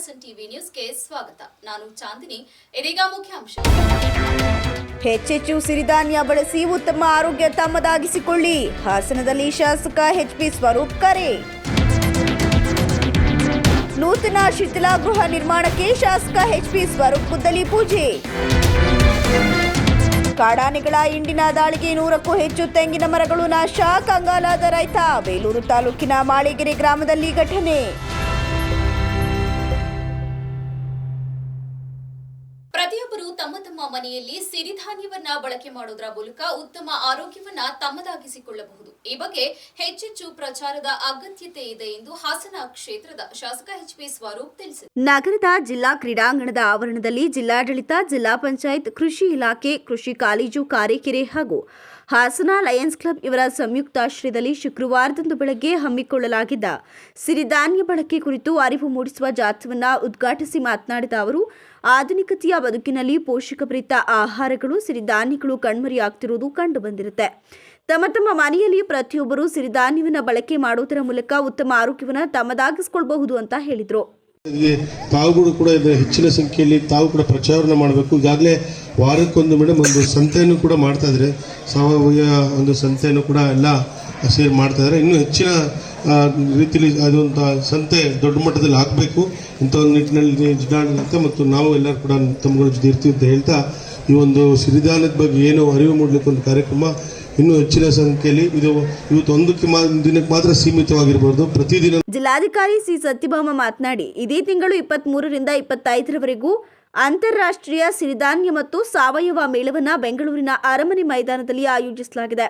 Haasan TV ನ್ಯೂಸ್ಗೆ ಸ್ವಾಗತ. ನಾನು ಚಾಂದಿನಿ. ಇದೀಗ ಮುಖ್ಯಾಂಶ. ಹೆಚ್ಚೆಚ್ಚು ಸಿರಿಧಾನ್ಯ ಬಳಸಿ ಉತ್ತಮ ಆರೋಗ್ಯ ತಮ್ಮದಾಗಿಸಿಕೊಳ್ಳಿ. ಹಾಸನದಲ್ಲಿ ಶಾಸಕ ಎಚ್.ಪಿ. ಸ್ವರೂಪ್ ಕರೆ. ನೂತನ ಶಿಥಿಲಾಗೃಹ ನಿರ್ಮಾಣಕ್ಕೆ ಶಾಸಕ ಎಚ್.ಪಿ. ಸ್ವರೂಪ್ ಗುದ್ದಲಿ ಪೂಜೆ. ಕಾಡಾನೆಗಳ ಇಂಡಿನ ದಾಳಿಗೆ 100ಕ್ಕೂ ಹೆಚ್ಚು ತೆಂಗಿನ ಮರಗಳು ನಾಶ, ಕಂಗಾಲಾದ ರೈತ. ಬೇಲೂರು ತಾಲೂಕಿನ ಮಾಳಿಗೆರೆ ಗ್ರಾಮದಲ್ಲಿ ಘಟನೆ. ಪ್ರತಿಯೊಬ್ಬರು ತಮ್ಮ ತಮ್ಮ ಮನೆಯಲ್ಲಿ ಸಿರಿಧಾನ್ಯವನ್ನ ಬಳಕೆ ಮಾಡೋದರ ಮೂಲಕ ಉತ್ತಮ ಆರೋಗ್ಯವನ್ನ ತಮ್ಮದಾಗಿಸಿಕೊಳ್ಳಬಹುದು. ಈ ಬಗ್ಗೆ ಹೆಚ್ಚೆಚ್ಚು ಪ್ರಚಾರದ ಅಗತ್ಯತೆ ಇದೆ ಎಂದು ಹಾಸನ ಕ್ಷೇತ್ರದ ಶಾಸಕ ಎಚ್.ಪಿ. ಸ್ವರೂಪ್ ತಿಳಿಸಿದರು. ನಗರದ ಜಿಲ್ಲಾ ಕ್ರೀಡಾಂಗಣದ ಆವರಣದಲ್ಲಿ ಜಿಲ್ಲಾಡಳಿತ, ಜಿಲ್ಲಾ ಪಂಚಾಯತ್, ಕೃಷಿ ಇಲಾಖೆ, ಕೃಷಿ ಕಾಲೇಜು ಕಾರೆಕೆರೆ ಹಾಗೂ ಹಾಸನ ಲಯನ್ಸ್ ಕ್ಲಬ್ ಇವರ ಸಂಯುಕ್ತಾಶ್ರಯದಲ್ಲಿ ಶುಕ್ರವಾರದಂದು ಬೆಳಗ್ಗೆ ಹಮ್ಮಿಕೊಳ್ಳಲಾಗಿದ್ದ ಸಿರಿಧಾನ್ಯ ಬಳಕೆ ಕುರಿತು ಅರಿವು ಮೂಡಿಸುವ ಜಾಥಾವನ್ನು ಉದ್ಘಾಟಿಸಿ ಮಾತನಾಡಿದ ಅವರು, ಆಧುನಿಕತೆಯ ಬದುಕಿನಲ್ಲಿ ಪೋಷಕಭರಿತ ಆಹಾರಗಳು, ಸಿರಿಧಾನ್ಯಗಳು ಕಣ್ಮರೆಯಾಗ್ತಿರುವುದು ಕಂಡು ಬಂದಿರುತ್ತೆ. ತಮ್ಮ ತಮ್ಮ ಮನೆಯಲ್ಲಿ ಪ್ರತಿಯೊಬ್ಬರು ಸಿರಿಧಾನ್ಯವನ್ನು ಬಳಕೆ ಮಾಡುವುದರ ಮೂಲಕ ಉತ್ತಮ ಆರೋಗ್ಯವನ್ನು ತಮ್ಮದಾಗಿಸಿಕೊಳ್ಳಬಹುದು ಅಂತ ಹೇಳಿದರು. ತಾವುಗಳು ಕೂಡ ಹೆಚ್ಚಿನ ಸಂಖ್ಯೆಯಲ್ಲಿ ತಾವು ಕೂಡ ಪ್ರಚಾರವನ್ನು ಮಾಡಬೇಕು. ಈಗಾಗಲೇ ವಾರಕ್ಕೊಂದು ಮೇಡಮ್ ಒಂದು ಸಂತೆಯನ್ನು ಕೂಡ ಮಾಡ್ತಾ ಇದ್ದಾರೆ. ಸಾವಯವ ಒಂದು ಸಂತೆಯನ್ನು ಕೂಡ ಎಲ್ಲ ಸೇರಿ ಮಾಡ್ತಾ ಇದ್ದಾರೆ. ಇನ್ನೂ ಹೆಚ್ಚಿನ ರೀತಿಯಲ್ಲಿ ಅದೊಂದು ಸಂತೆ ದೊಡ್ಡ ಮಟ್ಟದಲ್ಲಿ ಆಗಬೇಕು. ಇಂಥ ಒಂದು ನಿಟ್ಟಿನಲ್ಲಿ ಜಿಲ್ಲಾಡಳಿತ ಮತ್ತು ನಾವು ಎಲ್ಲರೂ ಕೂಡ ತಮ್ಮಗಳ ಜೊತೆ ಇರ್ತೀವಿ ಅಂತ ಹೇಳ್ತಾ, ಈ ಒಂದು ಸಿರಿಧಾನ್ಯದ ಬಗ್ಗೆ ಏನು ಅರಿವು ಮೂಡಲಿಕ್ಕೆ ಒಂದು ಕಾರ್ಯಕ್ರಮ ಇನ್ನೂ ಹೆಚ್ಚಿನ ಸಂಖ್ಯೆಯಲ್ಲಿ ಇವತ್ತು ಒಂದು ದಿನಕ್ಕೆ ಮಾತ್ರ ಸೀಮಿತವಾಗಿರಬಹುದು. ಪ್ರತಿದಿನ ಜಿಲ್ಲಾಧಿಕಾರಿ ಸಿ ಸತ್ಯಭಾಮ ಮಾತನಾಡಿ, ಇದೇ ತಿಂಗಳು 23ರಿಂದ 25ರವರೆಗೂ ಅಂತಾರಾಷ್ಟ್ರೀಯ ಸಿರಿಧಾನ್ಯ ಮತ್ತು ಸಾವಯವ ಮೇಳವನ್ನು ಬೆಂಗಳೂರಿನ ಅರಮನೆ ಮೈದಾನದಲ್ಲಿ ಆಯೋಜಿಸಲಾಗಿದೆ.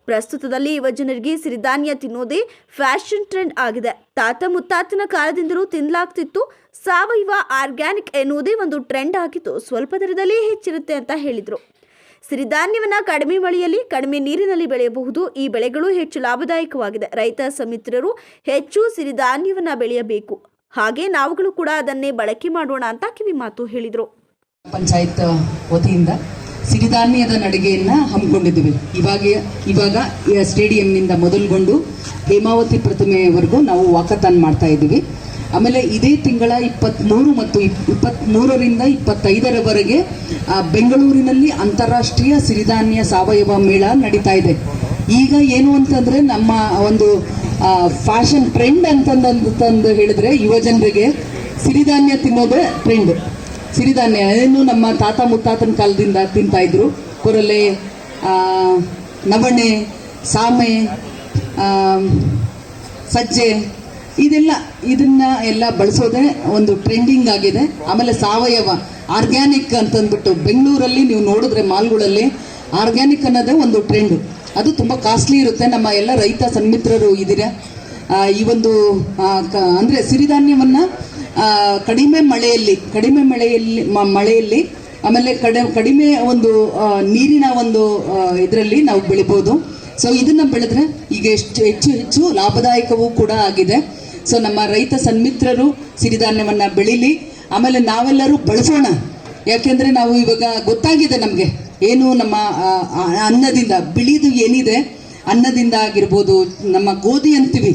ಪ್ರಸ್ತುತದಲ್ಲಿ ಯುವಜನರಿಗೆ ಸಿರಿಧಾನ್ಯ ತಿನ್ನೋದೇ ಫ್ಯಾಷನ್ ಟ್ರೆಂಡ್ ಆಗಿದೆ. ತಾತ ಮುತ್ತಾತನ ಕಾಲದಿಂದಲೂ ತಿನ್ನಲಾಗ್ತಿತ್ತು. ಸಾವಯವ ಆರ್ಗ್ಯಾನಿಕ್ ಎನ್ನುವುದೇ ಒಂದು ಟ್ರೆಂಡ್ ಆಗಿದ್ದು ಸ್ವಲ್ಪ ದರದಲ್ಲಿ ಹೆಚ್ಚಿರುತ್ತೆ ಅಂತ ಹೇಳಿದರು. ಸಿರಿಧಾನ್ಯವನ್ನು ಕಡಿಮೆ ಮಳೆಯಲ್ಲಿ, ಕಡಿಮೆ ನೀರಿನಲ್ಲಿ ಬೆಳೆಯಬಹುದು. ಈ ಬೆಳೆಗಳು ಹೆಚ್ಚು ಲಾಭದಾಯಕವಾಗಿದೆ. ರೈತ ಸಮಿತ್ರರು ಹೆಚ್ಚು ಸಿರಿಧಾನ್ಯವನ್ನು ಬೆಳೆಯಬೇಕು. ಹಾಗೆ ನಾವುಗಳು ಕೂಡ ಅದನ್ನೇ ಬಳಕೆ ಮಾಡೋಣ ಅಂತ ಕಿವಿ ಮಾತು ಹೇಳಿದರು. ಪಂಚಾಯತ್ ವತಿಯಿಂದ ಸಿರಿಧಾನ್ಯದ ನಡಿಗೆಯನ್ನು ಹಮ್ಮಿಕೊಂಡಿದ್ದೀವಿ. ಇವಾಗ ಸ್ಟೇಡಿಯಂನಿಂದ ಮೊದಲುಗೊಂಡು ಹೇಮಾವತಿ ಪ್ರತಿಮೆಯವರೆಗೂ ನಾವು ವಾಕಥಾನ್ ಮಾಡ್ತಾ ಇದ್ದೀವಿ. ಆಮೇಲೆ ಇದೇ ತಿಂಗಳ 23 ಮತ್ತು 23ರಿಂದ 25ರವರೆಗೆ ಬೆಂಗಳೂರಿನಲ್ಲಿ ಅಂತಾರಾಷ್ಟ್ರೀಯ ಸಿರಿಧಾನ್ಯ ಸಾವಯವ ಮೇಳ ನಡೀತಾ ಇದೆ. ಈಗ ಏನು ಅಂತಂದರೆ ನಮ್ಮ ಒಂದು ಫ್ಯಾಷನ್ ಟ್ರೆಂಡ್ ಅಂತಂದು ಹೇಳಿದ್ರೆ ಯುವಜನರಿಗೆ ಸಿರಿಧಾನ್ಯ ತಿನ್ನೋದೇ ಟ್ರೆಂಡ್. ಸಿರಿಧಾನ್ಯ ಏನು ನಮ್ಮ ತಾತ ಮುತ್ತಾತನ ಕಾಲದಿಂದ ತಿಂತಾ ಇದ್ರು. ಕೊರಲೆ, ನವಣೆ, ಸಾಮೆ, ಸಜ್ಜೆ, ಇದನ್ನ ಎಲ್ಲ ಬಳಸೋದೇ ಒಂದು ಟ್ರೆಂಡಿಂಗ್ ಆಗಿದೆ. ಆಮೇಲೆ ಸಾವಯವ ಆರ್ಗ್ಯಾನಿಕ್ ಅಂತಂದ್ಬಿಟ್ಟು ಬೆಂಗಳೂರಲ್ಲಿ ನೀವು ನೋಡಿದ್ರೆ ಮಾಲ್ಗಳಲ್ಲಿ ಆರ್ಗ್ಯಾನಿಕ್ ಅನ್ನೋದೇ ಒಂದು ಟ್ರೆಂಡ್. ಅದು ತುಂಬ ಕಾಸ್ಟ್ಲಿ ಇರುತ್ತೆ. ನಮ್ಮ ಎಲ್ಲ ರೈತ ಸನ್ಮಿತ್ರರು ಇದ್ದೀರಾ. ಈ ಒಂದು ಅಂದರೆ ಸಿರಿಧಾನ್ಯವನ್ನು ಕಡಿಮೆ ಮಳೆಯಲ್ಲಿ ಆಮೇಲೆ ಕಡಿಮೆ ಒಂದು ನೀರಿನ ಒಂದು ಇದರಲ್ಲಿ ನಾವು ಬೆಳಿಬೋದು. ಸೊ ಇದನ್ನು ಬೆಳೆದ್ರೆ ಈಗ ಹೆಚ್ಚು ಲಾಭದಾಯಕವೂ ಕೂಡ ಆಗಿದೆ. ಸೊ ನಮ್ಮ ರೈತ ಸನ್ಮಿತ್ರರು ಸಿರಿಧಾನ್ಯವನ್ನು ಬೆಳೀಲಿ, ಆಮೇಲೆ ನಾವೆಲ್ಲರೂ ಬಳಸೋಣ. ಯಾಕೆಂದರೆ ನಾವು ಇವಾಗ ಗೊತ್ತಾಗಿದೆ ನಮಗೆ ಏನು ನಮ್ಮ ಅನ್ನದಿಂದ ಬಿಳಿದು ಏನಿದೆ, ಅನ್ನದಿಂದ ಆಗಿರ್ಬೋದು, ನಮ್ಮ ಗೋಧಿ ಅಂತೀವಿ,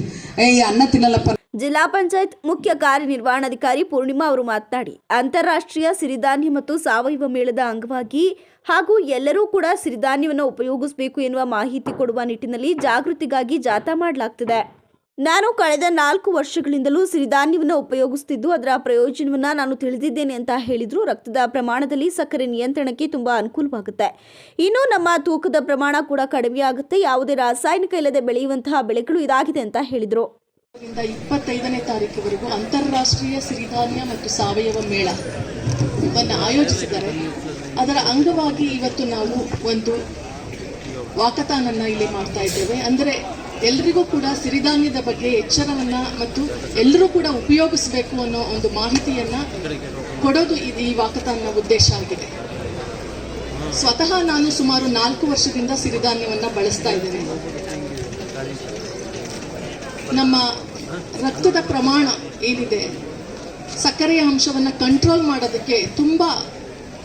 ಈ ಅನ್ನ ತಿನ್ನಲ್ಲಪ್ಪ. ಜಿಲ್ಲಾ ಪಂಚಾಯತ್ ಮುಖ್ಯ ಕಾರ್ಯನಿರ್ವಹಣಾಧಿಕಾರಿ ಪೂರ್ಣಿಮಾ ಅವರು ಮಾತನಾಡಿ, ಅಂತಾರಾಷ್ಟ್ರೀಯ ಸಿರಿಧಾನ್ಯ ಮತ್ತು ಸಾವಯವ ಮೇಳದ ಅಂಗವಾಗಿ ಹಾಗೂ ಎಲ್ಲರೂ ಕೂಡ ಸಿರಿಧಾನ್ಯವನ್ನು ಉಪಯೋಗಿಸಬೇಕು ಎನ್ನುವ ಮಾಹಿತಿ ಕೊಡುವ ನಿಟ್ಟಿನಲ್ಲಿ ಜಾಗೃತಿಗಾಗಿ ಜಾಥಾ ಮಾಡಲಾಗ್ತಿದೆ. ನಾನು ಕಳೆದ 4 ವರ್ಷಗಳಿಂದಲೂ ಸಿರಿಧಾನ್ಯವನ್ನು ಉಪಯೋಗಿಸುತ್ತಿದ್ದು ಅದರ ಪ್ರಯೋಜನವನ್ನು ನಾನು ತಿಳಿದಿದ್ದೇನೆ ಅಂತ ಹೇಳಿದ್ರು. ರಕ್ತದ ಪ್ರಮಾಣದಲ್ಲಿ ಸಕ್ಕರೆ ನಿಯಂತ್ರಣಕ್ಕೆ ತುಂಬಾ ಅನುಕೂಲವಾಗುತ್ತೆ. ಇನ್ನು ನಮ್ಮ ತೂಕದ ಪ್ರಮಾಣ ಕೂಡ ಕಡಿಮೆಯಾಗುತ್ತೆ. ಯಾವುದೇ ರಾಸಾಯನಿಕ ಇಲ್ಲದೆ ಬೆಳೆಯುವಂತಹ ಬೆಳೆಗಳು ಇದಾಗಿದೆ ಅಂತ ಹೇಳಿದರು. 25ನೇ ತಾರೀಕಿವರೆಗೂ ಅಂತಾರಾಷ್ಟ್ರೀಯ ಸಿರಿಧಾನ್ಯ ಮತ್ತು ಸಾವಯವ ಮೇಳವನ್ನು ಆಯೋಜಿಸಿದ್ದಾರೆ. ಅದರ ಅಂಗವಾಗಿ ಇವತ್ತು ನಾವು ಒಂದು ವಾಕಥಾನನ್ನು ಇಲ್ಲಿ ಮಾಡ್ತಾ ಇದ್ದೇವೆ. ಅಂದರೆ ಎಲ್ಲರಿಗೂ ಕೂಡ ಸಿರಿಧಾನ್ಯದ ಬಗ್ಗೆ ಎಚ್ಚರವನ್ನು ಮತ್ತು ಎಲ್ಲರೂ ಕೂಡ ಉಪಯೋಗಿಸಬೇಕು ಅನ್ನೋ ಒಂದು ಮಾಹಿತಿಯನ್ನು ಕೊಡೋದು ಈ ವಾಕಥಾನ್ನ ಉದ್ದೇಶ ಆಗಿದೆ. ಸ್ವತಃ ನಾನು ಸುಮಾರು 4 ವರ್ಷದಿಂದ ಸಿರಿಧಾನ್ಯವನ್ನು ಬಳಸ್ತಾ ಇದ್ದೇನೆ. ನಮ್ಮ ರಕ್ತದ ಪ್ರಮಾಣ ಏನಿದೆ, ಸಕ್ಕರೆಯ ಅಂಶವನ್ನು ಕಂಟ್ರೋಲ್ ಮಾಡೋದಕ್ಕೆ ತುಂಬ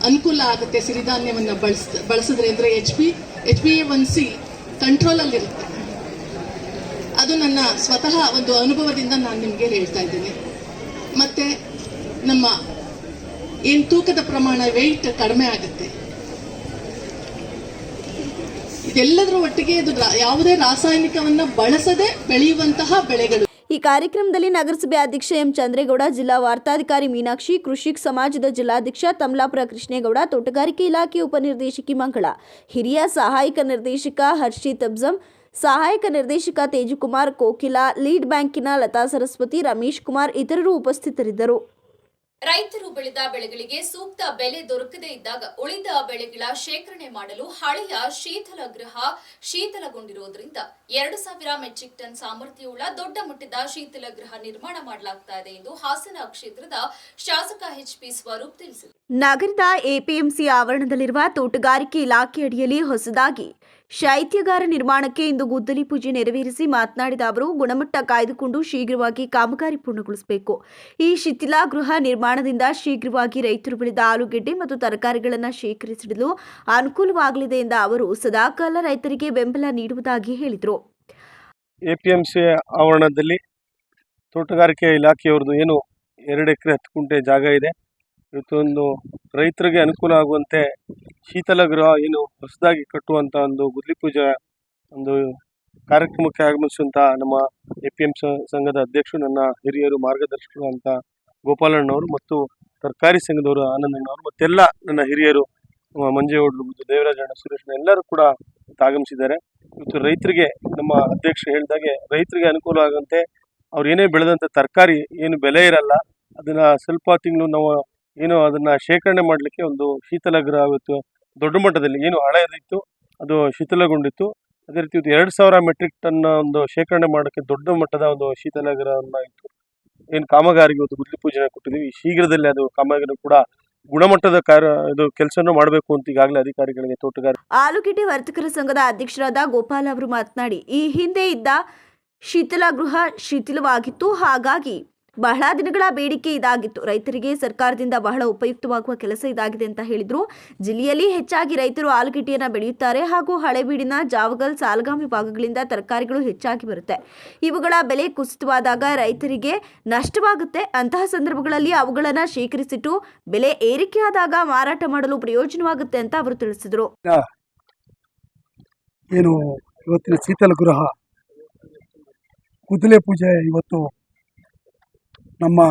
ಅನುಕೂಲ ಆಗುತ್ತೆ ಸಿರಿಧಾನ್ಯವನ್ನು ಬಳಸಿದ್ರೆ. ಅಂದರೆ HbA1c ಕಂಟ್ರೋಲಲ್ಲಿರುತ್ತೆ. ಅದು ನನ್ನ ಸ್ವತಃ ಒಂದು ಅನುಭವದಿಂದ ನಾನು ನಿಮಗೆ ಹೇಳ್ತಾ ಇದ್ದೇನೆ. ಮತ್ತು ನಮ್ಮ ಏನು ತೂಕದ ಪ್ರಮಾಣ ವೆಯ್ಟ್ ಕಡಿಮೆ ಆಗುತ್ತೆ. ಇದೆಲ್ಲದರ ಒಟ್ಟಿಗೆ ಇದು ಯಾವುದೇ ರಾಸಾಯನಿಕವನ್ನ ಬಳಸದೆ ಬೆಳೆಯುವಂತಹ ಬೆಳೆಗಳು. ಈ ಕಾರ್ಯಕ್ರಮದಲ್ಲಿ ನಗರಸಭೆ ಅಧ್ಯಕ್ಷ ಎಂ ಚಂದ್ರೇಗೌಡ, ಜಿಲ್ಲಾ ವಾರ್ತಾಧಿಕಾರಿ ಮೀನಾಕ್ಷಿ, ಕೃಷಿಕ್ ಸಮಾಜದ ಜಿಲ್ಲಾಧ್ಯಕ್ಷ ತಮಲಾಪುರ ಕೃಷ್ಣೇಗೌಡ, ತೋಟಗಾರಿಕೆ ಇಲಾಖೆ ಉಪನಿರ್ದೇಶಕಿ ಮಂಗಳ, ಹಿರಿಯ ಸಹಾಯಕ ನಿರ್ದೇಶಕ ಹರ್ಷಿತ್ ಅಬ್ಜಂ, ಸಹಾಯಕ ನಿರ್ದೇಶಕ ತೇಜುಕುಮಾರ್, ಕೋಕಿಲಾ, ಲೀಡ್ ಬ್ಯಾಂಕಿನ ಲತಾ ಸರಸ್ವತಿ, ರಮೇಶ್ ಕುಮಾರ್ ಇತರರು ಉಪಸ್ಥಿತರಿದ್ದರು. ರೈತರು ಬೆಳೆದ ಬೆಳೆಗಳಿಗೆ ಸೂಕ್ತ ಬೆಲೆ ದೊರಕದೇ ಇದ್ದಾಗ ಉಳಿದ ಬೆಳೆಗಳ ಶೇಖರಣೆ ಮಾಡಲು ಹಳೆಯ ಶೀತಲಗೃಹ ಶೀತಲಗೊಂಡಿರುವುದರಿಂದ 2000 ಮೆಟ್ರಿಕ್ ಟನ್ ಸಾಮರ್ಥ್ಯವುಳ್ಳ ದೊಡ್ಡ ಮಟ್ಟದ ಶೀತಲಗೃಹ ನಿರ್ಮಾಣ ಮಾಡಲಾಗ್ತಾ ಇದೆ ಎಂದು ಹಾಸನ ಕ್ಷೇತ್ರದ ಶಾಸಕ ಎಚ್.ಪಿ. ಸ್ವರೂಪ್ ತಿಳಿಸಿದರು. ನಗರದ ಎಪಿಎಂಸಿ ಆವರಣದಲ್ಲಿರುವ ತೋಟಗಾರಿಕೆ ಇಲಾಖೆ ಅಡಿಯಲ್ಲಿ ಹೊಸದಾಗಿ ಶೈತ್ಯಾಗಾರ ನಿರ್ಮಾಣಕ್ಕೆ ಇಂದು ಗುದ್ದಲಿ ಪೂಜೆ ನೆರವೇರಿಸಿ ಮಾತನಾಡಿದ ಅವರು, ಗುಣಮಟ್ಟ ಕಾಯ್ದುಕೊಂಡು ಶೀಘ್ರವಾಗಿ ಕಾಮಗಾರಿ ಪೂರ್ಣಗೊಳಿಸಬೇಕು. ಈ ಶಿಥಿಲಾಗೃಹ ನಿರ್ಮಾಣದಿಂದ ಶೀಘ್ರವಾಗಿ ರೈತರು ಬೆಳೆದ ಆಲೂಗೆಡ್ಡೆ ಮತ್ತು ತರಕಾರಿಗಳನ್ನು ಶೇಖರಿಸಿಡಲು ಅನುಕೂಲವಾಗಲಿದೆ ಎಂದ ಅವರು, ಸದಾಕಾಲ ರೈತರಿಗೆ ಬೆಂಬಲ ನೀಡುವುದಾಗಿ ಹೇಳಿದರು. ಎಪಿಎಂಸಿ ಆವರಣದಲ್ಲಿ ತೋಟಗಾರಿಕೆ ಇಲಾಖೆಯವ್ರದ್ದು ಏನು 2 ಎಕರೆ 10 ಗುಂಟೆ ಜಾಗ ಇದೆ. ಇವತ್ತೊಂದು ರೈತರಿಗೆ ಅನುಕೂಲ ಆಗುವಂತೆ ಶೀತಲಗೃಹ ಏನು ಹೊಸದಾಗಿ ಕಟ್ಟುವಂಥ ಒಂದು ಗುದ್ದಲಿ ಪೂಜೆ ಒಂದು ಕಾರ್ಯಕ್ರಮಕ್ಕೆ ಆಗಮಿಸುವಂಥ ನಮ್ಮ ಎಪಿಎಂಸಿ ಸಂಘದ ಅಧ್ಯಕ್ಷರು, ನನ್ನ ಹಿರಿಯರು, ಮಾರ್ಗದರ್ಶಕರು ಅಂತ ಗೋಪಾಲಣ್ಣವರು ಮತ್ತು ತರಕಾರಿ ಸಂಘದವರು ಆನಂದಣ್ಣವರು ಮತ್ತೆಲ್ಲ ನನ್ನ ಹಿರಿಯರು ಮಂಜೇಗೌಡರು ಮತ್ತು ದೇವರಾಜಣ್ಣ, ಸುರೇಶಣ್ಣ ಎಲ್ಲರೂ ಕೂಡ ಆಗಮಿಸಿದ್ದಾರೆ. ಇವತ್ತು ರೈತರಿಗೆ ನಮ್ಮ ಅಧ್ಯಕ್ಷರು ಹೇಳಿದಾಗೆ ರೈತರಿಗೆ ಅನುಕೂಲ ಆಗುವಂತೆ ಅವ್ರು ಏನೇ ಬೆಳೆದಂಥ ತರಕಾರಿ ಏನು ಬೆಲೆ ಇರಲ್ಲ ಅದನ್ನು ಸ್ವಲ್ಪ ತಿಂಗಳು ನಾವು ಏನು ಅದನ್ನು ಶೇಖರಣೆ ಮಾಡಲಿಕ್ಕೆ ಒಂದು ಶೀತಲಗೃಹ ಇವತ್ತು ದೊಡ್ಡ ಮಟ್ಟದಲ್ಲಿ ಏನು ಹಳೆಯದಿತ್ತು ಅದು ಶೀತಲಗೊಂಡಿತ್ತು. ಅದೇ ರೀತಿ 2000 ಮೆಟ್ರಿಕ್ ಟನ್ ಒಂದು ಶೇಖರಣೆ ಮಾಡೋಕ್ಕೆ ದೊಡ್ಡ ಮಟ್ಟದ ಒಂದು ಶೀತಲಗೃಹವನ್ನು ಇತ್ತು. ಏನು ಕಾಮಗಾರಿಗೆ ಇವತ್ತು ಗುದ್ದಲಿ ಪೂಜೆ ಕೊಟ್ಟಿದ್ದೀವಿ. ಶೀಘ್ರದಲ್ಲೇ ಅದು ಕಾಮಗಾರಿ ಕೂಡ ಗುಣಮಟ್ಟದ ಇದು ಕೆಲಸವನ್ನು ಮಾಡಬೇಕು ಅಂತ ಈಗಾಗಲೇ ಅಧಿಕಾರಿಗಳಿಗೆ ತೋಟಗಾರಿಕೆ ಆಲೂಗೆಡ್ಡೆ ವರ್ತಕರ ಸಂಘದ ಅಧ್ಯಕ್ಷರಾದ ಗೋಪಾಲ್ ಅವರು ಮಾತನಾಡಿ, ಈ ಹಿಂದೆ ಇದ್ದ ಶೀತಲಗೃಹ ಶಿಥಿಲವಾಗಿತ್ತು, ಹಾಗಾಗಿ ಬಹಳ ದಿನಗಳ ಬೇಡಿಕೆ ಇದಾಗಿತ್ತು. ರೈತರಿಗೆ ಸರ್ಕಾರದಿಂದ ಬಹಳ ಉಪಯುಕ್ತವಾಗುವ ಕೆಲಸ ಇದಾಗಿದೆ ಅಂತ ಹೇಳಿದ್ರು. ಜಿಲ್ಲೆಯಲ್ಲಿ ಹೆಚ್ಚಾಗಿ ರೈತರು ಆಲೂಗೆಡ್ಡೆಯನ್ನು ಬೆಳೆಯುತ್ತಾರೆ ಹಾಗೂ ಹಳೆಬೀಡಿನ, ಜಾವಗಲ್, ಸಾಲಗಾಮಿ ಭಾಗಗಳಿಂದ ತರಕಾರಿಗಳು ಹೆಚ್ಚಾಗಿ ಬರುತ್ತೆ. ಇವುಗಳ ಬೆಲೆ ಕುಸಿತವಾದಾಗ ರೈತರಿಗೆ ನಷ್ಟವಾಗುತ್ತೆ. ಅಂತಹ ಸಂದರ್ಭಗಳಲ್ಲಿ ಅವುಗಳನ್ನು ಶೇಖರಿಸಿಟ್ಟು ಬೆಲೆ ಏರಿಕೆಯಾದಾಗ ಮಾರಾಟ ಮಾಡಲು ಪ್ರಯೋಜನವಾಗುತ್ತೆ ಅಂತ ಅವರು ತಿಳಿಸಿದರು. ಏನು ಇವತ್ತಿನ ಶೀತಲಗೃಹ ಗುದ್ದಲಿ ಪೂಜೆ ಇವತ್ತು ನಮ್ಮ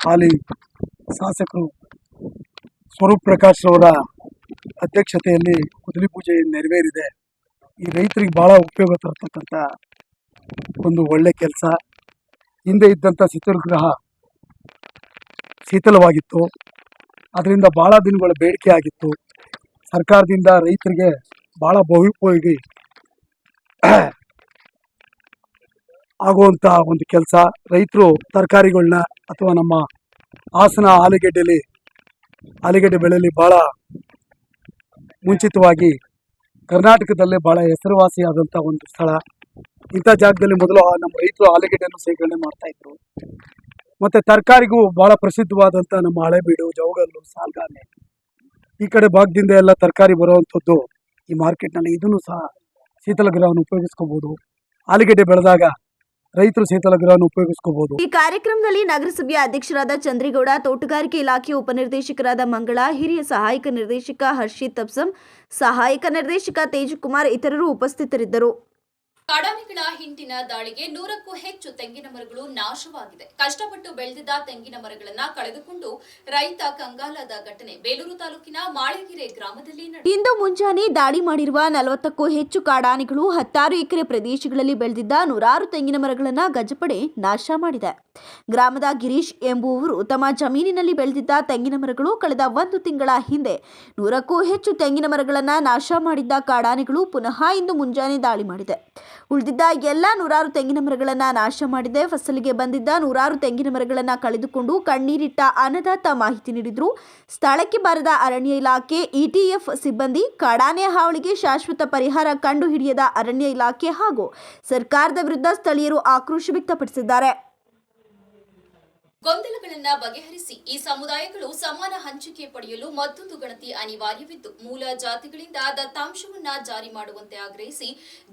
ಹಾಲಿ ಶಾಸಕರು ಸ್ವರೂಪ್ ಪ್ರಕಾಶ್ ಅವರ ಅಧ್ಯಕ್ಷತೆಯಲ್ಲಿ ಗುದ್ದಲಿ ಪೂಜೆ ನೆರವೇರಿದೆ. ಈ ರೈತರಿಗೆ ಭಾಳ ಉಪಯೋಗ ತರ್ತಕ್ಕಂಥ ಒಂದು ಒಳ್ಳೆ ಕೆಲಸ. ಹಿಂದೆ ಇದ್ದಂಥ ಶೀತಲಗೃಹ ಶೀತಲವಾಗಿತ್ತು, ಅದರಿಂದ ಭಾಳ ದಿನಗಳ ಬೇಡಿಕೆ ಆಗಿತ್ತು. ಸರ್ಕಾರದಿಂದ ರೈತರಿಗೆ ಭಾಳ ಬಹುಪಯೋಗಿ ಆಗುವಂಥ ಒಂದು ಕೆಲಸ. ರೈತರು ತರಕಾರಿಗಳನ್ನ ಅಥವಾ ನಮ್ಮ ಹಾಸನ ಆಲೂಗೆಡ್ಡೆ ಬೆಳೆಯಲ್ಲಿ ಭಾಳ ಮುಂಚಿತವಾಗಿ ಕರ್ನಾಟಕದಲ್ಲೇ ಭಾಳ ಹೆಸರುವಾಸಿಯಾದಂಥ ಒಂದು ಸ್ಥಳ. ಇಂಥ ಜಾಗದಲ್ಲಿ ಮೊದಲು ನಮ್ಮ ರೈತರು ಆಲೂಗೆಡ್ಡೆಯನ್ನು ಶೇಖರಣೆ ಮಾಡ್ತಾಯಿದ್ರು. ಮತ್ತು ತರಕಾರಿಗೂ ಭಾಳ ಪ್ರಸಿದ್ಧವಾದಂಥ ನಮ್ಮ ಹಳೆಬೀಡು, ಜವಗಲ್ಲು, ಸಾಲ್ಗಾಮೆ ಈ ಕಡೆ ಭಾಗದಿಂದ ಎಲ್ಲ ತರಕಾರಿ ಬರುವಂಥದ್ದು ಈ ಮಾರ್ಕೆಟ್ನಲ್ಲಿ. ಇದನ್ನು ಸಹ ಶೀತಲಗೃಹವನ್ನು ಉಪಯೋಗಿಸ್ಕೋಬೋದು. ಆಲೂಗೆಡ್ಡೆ ಬೆಳೆದಾಗ ರೈತರು ಶೀತಲಗೃಹವನ್ನು ಉಪಯೋಗಿಸ್ಕೋಬಹುದು. ಈ ಕಾರ್ಯಕ್ರಮದಲ್ಲಿ ನಗರಸಭೆಯ ಅಧ್ಯಕ್ಷರಾದ ಚಂದ್ರೇಗೌಡ, ತೋಟಗಾರಿಕೆ ಇಲಾಖೆ ಉಪನಿರ್ದೇಶಕರಾದ ಮಂಗಳ, ಹಿರಿಯ ಸಹಾಯಕ ನಿರ್ದೇಶಕ ಹರ್ಷಿತ್ ಅಬ್ಸಂ, ಸಹಾಯಕ ನಿರ್ದೇಶಕ ತೇಜುಕುಮಾರ್ ಇತರರು ಉಪಸ್ಥಿತರಿದ್ದರು. ಕಾಡಾನೆಗಳ ಹಿಂಡಿನ ದಾಳಿಗೆ 100ಕ್ಕೂ ಹೆಚ್ಚು ತೆಂಗಿನ ಮರಗಳು ನಾಶವಾಗಿದೆ. ಕಷ್ಟಪಟ್ಟು ಬೆಳೆದಿದ್ದ ತೆಂಗಿನ ಮರಗಳನ್ನ ಕಳೆದುಕೊಂಡು ರೈತ ಕಂಗಾಲಾದ ಘಟನೆ ಬೇಲೂರು ತಾಲೂಕಿನ ಮಾಳಿಗೆರೆ ಗ್ರಾಮದಲ್ಲಿ ನಡೆದಿದೆ. ಇಂದು ಮುಂಜಾನೆ ದಾಳಿ ಮಾಡಿರುವ 40ಕ್ಕೂ ಹೆಚ್ಚು ಕಾಡಾನೆಗಳು 16 ಎಕರೆ ಪ್ರದೇಶಗಳಲ್ಲಿ ಬೆಳೆದಿದ್ದ 100 ತೆಂಗಿನ ಮರಗಳನ್ನು ಗಜಪಡೆ ನಾಶ ಮಾಡಿದೆ. ಗ್ರಾಮದ ಗಿರೀಶ್ ಎಂಬುವವರು ತಮ್ಮ ಜಮೀನಿನಲ್ಲಿ ಬೆಳೆದಿದ್ದ ತೆಂಗಿನ ಮರಗಳು ಕಳೆದ 1 ತಿಂಗಳ ಹಿಂದೆ 100ಕ್ಕೂ ಹೆಚ್ಚು ತೆಂಗಿನ ಮರಗಳನ್ನು ನಾಶ ಮಾಡಿದ್ದ ಕಾಡಾನೆಗಳು ಪುನಃ ಇಂದು ಮುಂಜಾನೆ ದಾಳಿ ಮಾಡಿದೆ. ಉಳಿದಿದ್ದ ಎಲ್ಲ 100 ತೆಂಗಿನ ಮರಗಳನ್ನು ನಾಶ ಮಾಡಿದೆ. ಫಸಲಿಗೆ ಬಂದಿದ್ದ 100 ತೆಂಗಿನ ಮರಗಳನ್ನು ಕಳೆದುಕೊಂಡು ಕಣ್ಣೀರಿಟ್ಟ ಅನ್ನದಾತ ಮಾಹಿತಿ ನೀಡಿದ್ರು. ಸ್ಥಳಕ್ಕೆ ಬಾರದ ಅರಣ್ಯ ಇಲಾಖೆ, ಇಟಿಎಫ್ ಸಿಬ್ಬಂದಿ ಕಾಡಾನೆ ಹಾವಳಿಗೆ ಶಾಶ್ವತ ಪರಿಹಾರ ಕಂಡು ಹಿಡಿಯದ ಅರಣ್ಯ ಇಲಾಖೆ ಹಾಗೂ ಸರ್ಕಾರದ ವಿರುದ್ಧ ಸ್ಥಳೀಯರು ಆಕ್ರೋಶ ವ್ಯಕ್ತಪಡಿಸಿದ್ದಾರೆ. ಗೊಂದಲಗಳನ್ನ ಬಗೆಹರಿಸಿ ಈ ಸಮುದಾಯಗಳು ಸಮಾನ ಹಂಚಿಕೆ ಪಡೆಯಲು ಮತ್ತೊಂದು ಗಣತಿ ಅನಿವಾರ್ಯವಿದ್ದು ಮೂಲ ಜಾತಿಗಳಿಂದ ದತ್ತಾಂಶವನ್ನ ಜಾರಿ ಮಾಡುವಂತೆ ಆಗ್ರಹಿಸಿ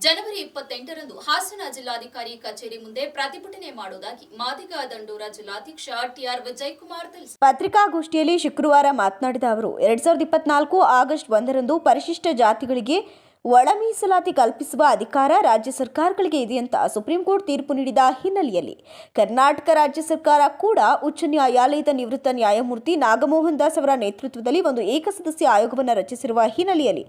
ಜನವರಿ 28ರಂದು ಹಾಸನ ಜಿಲ್ಲಾಧಿಕಾರಿ ಕಚೇರಿ ಮುಂದೆ ಪ್ರತಿಭಟನೆ ಮಾಡುವುದಾಗಿ ಮಾದಿಗ ದಂಡೋರ ಜಿಲ್ಲಾಧ್ಯಕ್ಷ ಟಿಆರ್ ವಿಜಯಕುಮಾರ್ ತಿಳಿಸಿದರು. ಪತ್ರಿಕಾಗೋಷ್ಠಿಯಲ್ಲಿ ಶುಕ್ರವಾರ ಮಾತನಾಡಿದ ಅವರು 2024 ಆಗಸ್ಟ್ 1ರಂದು ಪರಿಶಿಷ್ಟ ಜಾತಿಗಳಿಗೆ ಒಳ ಮೀಸಲಾತಿ ಕಲ್ಪಿಸುವ ಅಧಿಕಾರ ರಾಜ್ಯ ಸರ್ಕಾರಗಳಿಗೆ ಇದೆಯಂತ ಸುಪ್ರೀಂ ಕೋರ್ಟ್ ತೀರ್ಪು ನೀಡಿದ ಹಿನ್ನೆಲೆಯಲ್ಲಿ ಕರ್ನಾಟಕ ರಾಜ್ಯ ಸರ್ಕಾರ ಕೂಡ ಉಚ್ಚ ನ್ಯಾಯಾಲಯದ ನಿವೃತ್ತ ನ್ಯಾಯಮೂರ್ತಿ ನಾಗಮೋಹನ್ ದಾಸ್ ಅವರ ನೇತೃತ್ವದಲ್ಲಿ ಒಂದು ಏಕಸದಸ್ಯ ಆಯೋಗವನ್ನು ರಚಿಸಿರುವ ಹಿನ್ನೆಲೆಯಲ್ಲಿ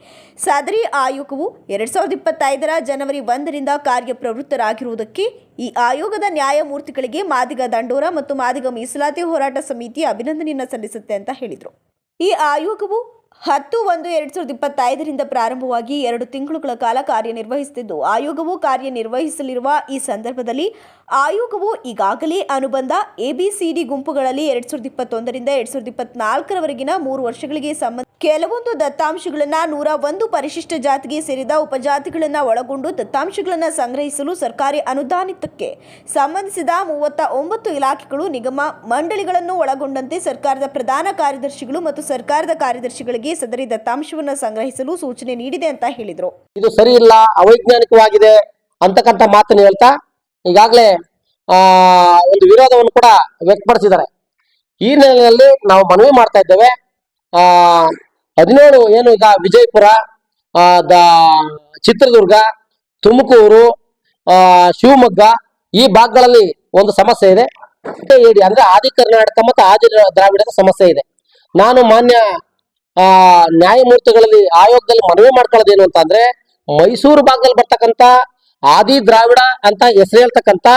ಸದರಿ ಆಯೋಗವು 2025ರ ಜನವರಿ 1ರಿಂದ ಕಾರ್ಯಪ್ರವೃತ್ತರಾಗಿರುವುದಕ್ಕೆ ಈ ಆಯೋಗದ ನ್ಯಾಯಮೂರ್ತಿಗಳಿಗೆ ಮಾದಿಗ ದಂಡೋರ ಮತ್ತು ಮಾದಿಗ ಮೀಸಲಾತಿ ಹೋರಾಟ ಸಮಿತಿ ಅಭಿನಂದನೆಯನ್ನು ಸಲ್ಲಿಸುತ್ತೆ ಅಂತ ಹೇಳಿದರು. ಈ ಆಯೋಗವು 10/1/2025ರಿಂದ ಪ್ರಾರಂಭವಾಗಿ 2 ತಿಂಗಳುಗಳ ಕಾಲ ಕಾರ್ಯನಿರ್ವಹಿಸುತ್ತಿದ್ದು ಆಯೋಗವು ಕಾರ್ಯನಿರ್ವಹಿಸಲಿರುವ ಈ ಸಂದರ್ಭದಲ್ಲಿ ಆಯೋಗವು ಈಗಾಗಲೇ ಅನುಬಂಧ ABCD ಗುಂಪುಗಳಲ್ಲಿ 2021ರಿಂದ 2024ರವರೆಗಿನ 3 ವರ್ಷಗಳಿಗೆ ಸಂಬಂಧ ಕೆಲವೊಂದು ದತ್ತಾಂಶಗಳನ್ನು 101 ಪರಿಶಿಷ್ಟ ಜಾತಿಗೆ ಸೇರಿದ ಉಪಜಾತಿಗಳನ್ನು ಒಳಗೊಂಡು ದತ್ತಾಂಶಗಳನ್ನು ಸಂಗ್ರಹಿಸಲು ಸರ್ಕಾರಿ ಅನುದಾನಿತಕ್ಕೆ ಸಂಬಂಧಿಸಿದ 39 ಇಲಾಖೆಗಳು ನಿಗಮ ಮಂಡಳಿಗಳನ್ನು ಒಳಗೊಂಡಂತೆ ಸರ್ಕಾರದ ಪ್ರಧಾನ ಕಾರ್ಯದರ್ಶಿಗಳು ಮತ್ತು ಸರ್ಕಾರದ ಕಾರ್ಯದರ್ಶಿಗಳಿಗೆ ಸದರಿ ದತ್ತಾಂಶವನ್ನು ಸಂಗ್ರಹಿಸಲು ಸೂಚನೆ ನೀಡಿದೆ ಅಂತ ಹೇಳಿದರು. ಇದು ಸರಿ ಇಲ್ಲ, ಅವೈಜ್ಞಾನಿಕವಾಗಿದೆ ಅಂತಕ್ಕಂಥ ಮಾತನ್ನು ಹೇಳ್ತಾ ಈಗಾಗಲೇ ಒಂದು ವಿರೋಧವನ್ನು ಕೂಡ ವ್ಯಕ್ತಪಡಿಸಿದ್ದಾರೆ. ಈ ನಿಟ್ಟಿನಲ್ಲಿ ನಾವು ಮನವಿ ಮಾಡ್ತಾ ಇದ್ದೇವೆ. 17 ಏನು ಈಗ ವಿಜಯಪುರ, ಚಿತ್ರದುರ್ಗ, ತುಮಕೂರು, ಶಿವಮೊಗ್ಗ ಈ ಭಾಗಗಳಲ್ಲಿ ಒಂದು ಸಮಸ್ಯೆ ಇದೆ. ಅಂದ್ರೆ ಆದಿ ಕರ್ನಾಟಕ ಮತ್ತು ಆದಿ ದ್ರಾವಿಡದ ಸಮಸ್ಯೆ ಇದೆ. ನಾನು ಮಾನ್ಯ ನ್ಯಾಯಮೂರ್ತಿಗಳಲ್ಲಿ ಆಯೋಗದಲ್ಲಿ ಮನವಿ ಮಾಡ್ಕೊಳ್ಳೋದೇನು ಅಂತಂದ್ರೆ ಮೈಸೂರು ಭಾಗದಲ್ಲಿ ಬರ್ತಕ್ಕಂಥ ಆದಿ ದ್ರಾವಿಡ ಅಂತ ಹೆಸರು ಹೇಳ್ತಕ್ಕಂಥ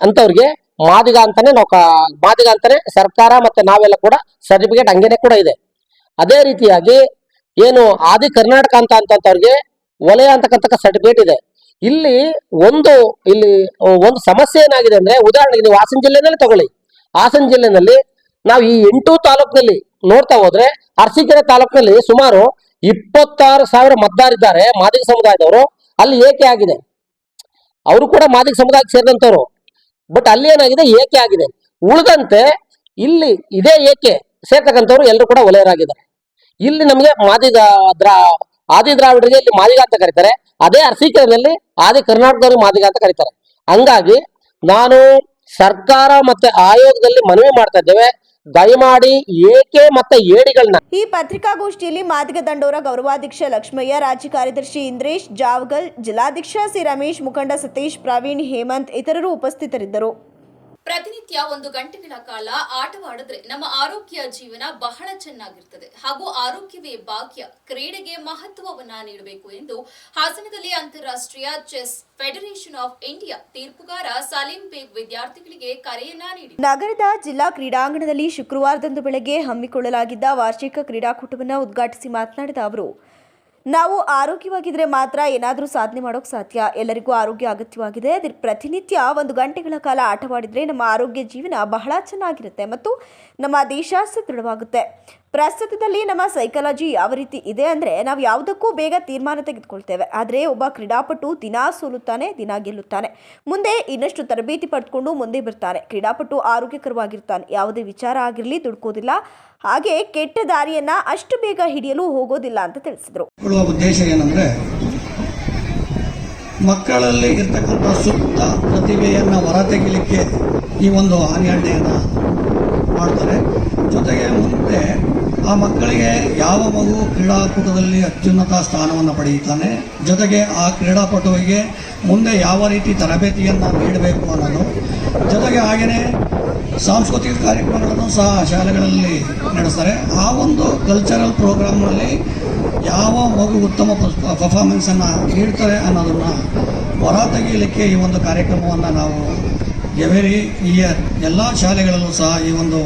ಅಂತವ್ರಿಗೆ ಮಾದಿಗ ಅಂತಾನೆ ಮಾದಿಗ ಅಂತಾನೆ ಸರ್ಕಾರ ಮತ್ತೆ ನಾವೆಲ್ಲ ಕೂಡ ಸರ್ಟಿಫಿಕೇಟ್ ಹಂಗೇನೆ ಕೂಡ ಇದೆ. ಅದೇ ರೀತಿಯಾಗಿ ಏನು ಆದಿ ಕರ್ನಾಟಕ ಅಂತವ್ರಿಗೆ ವಲಯ ಅಂತಕ್ಕಂಥ ಸರ್ಟಿಫಿಕೇಟ್ ಇದೆ. ಇಲ್ಲಿ ಒಂದು ಸಮಸ್ಯೆ ಏನಾಗಿದೆ ಅಂದ್ರೆ ಉದಾಹರಣೆಗೆ ನೀವು ಹಾಸನ ಜಿಲ್ಲೆನಲ್ಲಿ ತಗೊಳ್ಳಿ. ಹಾಸನ ಜಿಲ್ಲೆನಲ್ಲಿ ನಾವು ಈ 8 ತಾಲೂಕಿನಲ್ಲಿ ನೋಡ್ತಾ ಹೋದ್ರೆ ಅರಸೀಕೆರೆ ತಾಲೂಕಿನಲ್ಲಿ ಸುಮಾರು 26,000 ಮತದಾರರಿದ್ದಾರೆ ಮಾದಿಗ ಸಮುದಾಯದವರು. ಅಲ್ಲಿ ಏಕೆ ಆಗಿದೆ, ಅವರು ಕೂಡ ಮಾದಿಗ ಸಮುದಾಯಕ್ಕೆ ಸೇರಿದಂತವ್ರು, ಬಟ್ ಅಲ್ಲಿ ಏನಾಗಿದೆ ಏಕೆ ಆಗಿದೆ. ಉಳಿದಂತೆ ಇಲ್ಲಿ ಇದೇ ಏಕೆ ಸೇರ್ತಕ್ಕಂಥವ್ರು ಎಲ್ಲರೂ ಕೂಡ ವಲಯರಾಗಿದ್ದಾರೆ. ಇಲ್ಲಿ ನಮಗೆ ಆದಿ ದ್ರಾವಿಡರಿಗೆ ಇಲ್ಲಿ ಮಾದಿಗ ಅಂತ ಕರೀತಾರೆ, ಅದೇ ಅರಸೀಕೆರೆಯಲ್ಲಿ ಆದಿ ಕರ್ನಾಟಕದವ್ರಿಗೆ ಮಾದಿಗ ಅಂತ ಕರೀತಾರೆ. ಹಂಗಾಗಿ ನಾನು ಸರ್ಕಾರ ಮತ್ತೆ ಆಯೋಗದಲ್ಲಿ ಮನವಿ ಮಾಡ್ತಾ ಇದ್ದೇವೆ, ದಯಮಾಡಿ ಏಕೆ ಮತ್ತೆ ಏಡಿಗಳನ್ನ. ಈ ಪತ್ರಿಕಾಗೋಷ್ಠಿಯಲ್ಲಿ ಮಾದಿಗ ದಂಡೋರ ಗೌರವಾಧ್ಯಕ್ಷ ಲಕ್ಷ್ಮಯ್ಯ, ರಾಜ್ಯ ಕಾರ್ಯದರ್ಶಿ ಇಂದ್ರೇಶ್ ಜಾವಗಲ್, ಜಿಲ್ಲಾಧ್ಯಕ್ಷ ಸಿ ರಮೇಶ್, ಮುಖಂಡ ಸತೀಶ್, ಪ್ರವೀಣ್, ಹೇಮಂತ್ ಇತರರು ಉಪಸ್ಥಿತರಿದ್ದರು. ಪ್ರತಿನಿತ್ಯ 1 ಗಂಟೆಗಳ ಕಾಲ ಆಟವಾಡಿದ್ರೆ ನಮ್ಮ ಆರೋಗ್ಯ ಜೀವನ ಬಹಳ ಚೆನ್ನಾಗಿರ್ತದೆ ಹಾಗೂ ಆರೋಗ್ಯವೇ ಭಾಗ್ಯ. ಕ್ರೀಡೆಗೆ ಮಹತ್ವವನ್ನ ನೀಡಬೇಕು ಎಂದು ಹಾಸನದಲ್ಲಿ ಅಂತಾರಾಷ್ಟ್ರೀಯ ಚೆಸ್ ಫೆಡರೇಷನ್ ಆಫ್ ಇಂಡಿಯಾ ತೀರ್ಪುಗಾರ ಸಲೀಂ ಬೇಗ್ ವಿದ್ಯಾರ್ಥಿಗಳಿಗೆ ಕರೆಯನ್ನ ನೀಡಿದರು. ನಗರದ ಜಿಲ್ಲಾ ಕ್ರೀಡಾಂಗಣದಲ್ಲಿ ಶುಕ್ರವಾರದಂದು ಬೆಳಗ್ಗೆ ಹಮ್ಮಿಕೊಳ್ಳಲಾಗಿದ್ದ ವಾರ್ಷಿಕ ಕ್ರೀಡಾಕೂಟವನ್ನು ಉದ್ಘಾಟಿಸಿ ಮಾತನಾಡಿದ ಅವರು, ನಾವು ಆರೋಗ್ಯವಾಗಿದ್ರೆ ಮಾತ್ರ ಏನಾದರೂ ಸಾಧನೆ ಮಾಡೋಕೆ ಸಾಧ್ಯ. ಎಲ್ಲರಿಗೂ ಆರೋಗ್ಯ ಅಗತ್ಯವಾಗಿದೆ. ಪ್ರತಿನಿತ್ಯ 1 ಗಂಟೆಗಳ ಕಾಲ ಆಟವಾಡಿದರೆ ನಮ್ಮ ಆರೋಗ್ಯ ಜೀವನ ಬಹಳ ಚೆನ್ನಾಗಿರುತ್ತೆ ಮತ್ತು ನಮ್ಮ ದೇಶ ಸದೃಢವಾಗುತ್ತೆ. ಪ್ರಸ್ತುತದಲ್ಲಿ ನಮ್ಮ ಸೈಕಾಲಜಿ ಯಾವ ರೀತಿ ಇದೆ ಅಂದರೆ ನಾವು ಯಾವುದಕ್ಕೂ ಬೇಗ ತೀರ್ಮಾನ ತೆಗೆದುಕೊಳ್ತೇವೆ. ಆದರೆ ಒಬ್ಬ ಕ್ರೀಡಾಪಟು ದಿನ ಸೋಲುತ್ತಾನೆ, ದಿನ ಗೆಲ್ಲುತ್ತಾನೆ, ಮುಂದೆ ಇನ್ನಷ್ಟು ತರಬೇತಿ ಪಡೆದುಕೊಂಡು ಮುಂದೆ ಬರ್ತಾನೆ. ಕ್ರೀಡಾಪಟು ಆರೋಗ್ಯಕರವಾಗಿರ್ತಾನೆ, ಯಾವುದೇ ವಿಚಾರ ಆಗಿರಲಿ ದುಡ್ಕೋದಿಲ್ಲ, ಹಾಗೆ ಕೆಟ್ಟ ದಾರಿಯನ್ನ ಅಷ್ಟು ಬೇಗ ಹಿಡಿಯಲು ಹೋಗೋದಿಲ್ಲ ಅಂತ ತಿಳಿಸಿದರು. ಉದ್ದೇಶ ಏನಂದ್ರೆ ಮಕ್ಕಳಲ್ಲಿ ಇರ್ತಕ್ಕಂಥ ಸುಪ್ತ ಪ್ರತಿಭೆಯನ್ನು ಹೊರತೆಗೆಯಲಿಕ್ಕೆ ಈ ಒಂದು ಆಚರಣೆಯನ್ನು ಮಾಡ್ತಾರೆ. ಜೊತೆಗೆ ಮುಂದೆ ಆ ಮಕ್ಕಳಿಗೆ ಯಾವ ಮಗು ಕ್ರೀಡಾಕೂಟದಲ್ಲಿ ಅತ್ಯುನ್ನತ ಸ್ಥಾನವನ್ನು ಪಡೆಯುತ್ತಾನೆ, ಜೊತೆಗೆ ಆ ಕ್ರೀಡಾಪಟುವಿಗೆ ಮುಂದೆ ಯಾವ ರೀತಿ ತರಬೇತಿಯನ್ನು ನೀಡಬೇಕು ಅನ್ನೋದು, ಜೊತೆಗೆ ಹಾಗೆಯೇ ಸಾಂಸ್ಕೃತಿಕ ಕಾರ್ಯಕ್ರಮಗಳನ್ನು ಸಹ ಶಾಲೆಗಳಲ್ಲಿ ನಡೆಸ್ತಾರೆ. ಆ ಒಂದು ಕಲ್ಚರಲ್ ಪ್ರೋಗ್ರಾಮ್ನಲ್ಲಿ ಯಾವ ಮಗು ಉತ್ತಮ ಪರ್ಫಾರ್ಮೆನ್ಸನ್ನು ನೀಡ್ತಾರೆ ಅನ್ನೋದನ್ನು ಹೊರತೆಗೆಯಲಿಕ್ಕೆ ಈ ಒಂದು ಕಾರ್ಯಕ್ರಮವನ್ನು ನಾವು ಎವ್ರಿ ಇಯರ್ ಎಲ್ಲ ಶಾಲೆಗಳಲ್ಲೂ ಸಹ ಈ ಒಂದು